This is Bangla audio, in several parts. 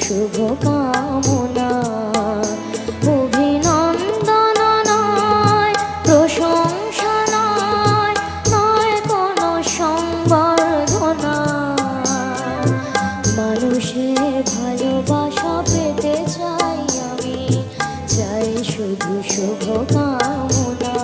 শুভ কামনা। অভিনন্দন নয়, প্রশংসা নয়, নয় কোনো সংবর্ধনা। মানুষের ভালোবাসা পেতে চাই আমি, চাই শুধু শুভ কামনা।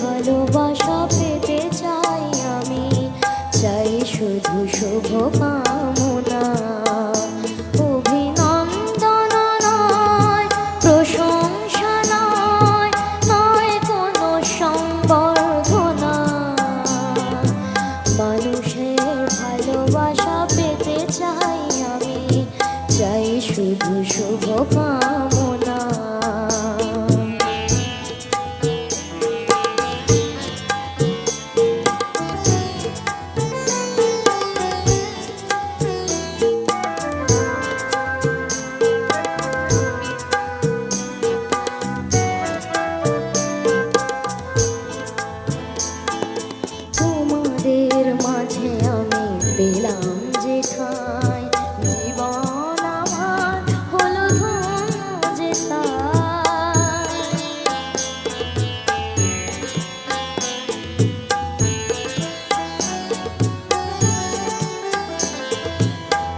ভালোবাসা পেতে চাই আমি, চাই শুধু শুভ কামনা। অভিনন্দন নয়, প্রশংসা নয়, নয় কোনো সংবর্ধনা। মানুষের ভালোবাসা পেতে চাই আমি, চাই শুধু শুভ কামনা। মাঝে আমি পেলাম যে ঠাঁই, জীবন আমার হলো ধন্য যে তাই।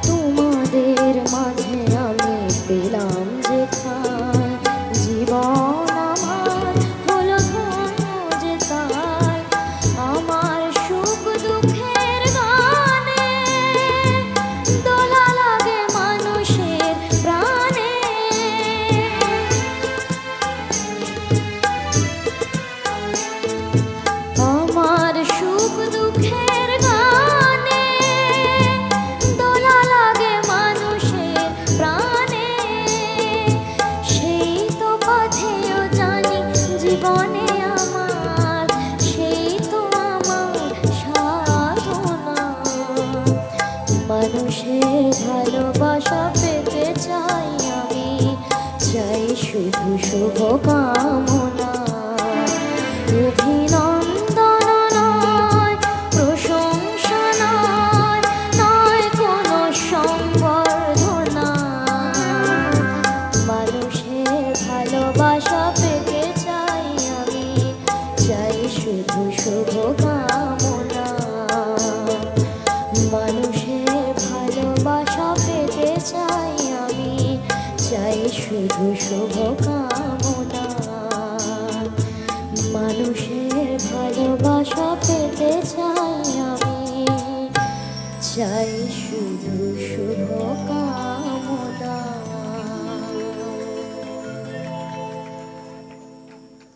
তোমাদের মাঝে আমি পেলাম যে ঠাঁই, জীবন আমার হলো ধন্য যে তাই। আমার সুখ দুঃখের গানে দোলা লাগে মানুষের প্রাণে। আমার সুখ দুঃখের গানে দোলা লাগে মানুষের প্রাণে। সেই তো পথেও জানি জীবনে আমার, সেই তো আমার সাধনা। মানুষের ভালোবাসা পেতে চাই আমি, চাই শুধু শুভ কামনা। অভিনন্দন নয়, প্রশংসা নয়, নয় কোনো সংবর্ধনা। মানুষের ভালোবাসা পেতে চাই আমি, চাই শুধু শুভ কামনা। মানুষের ভালোবাসা পেতে চাই আমি, চাই শুধু শুভ কামনা।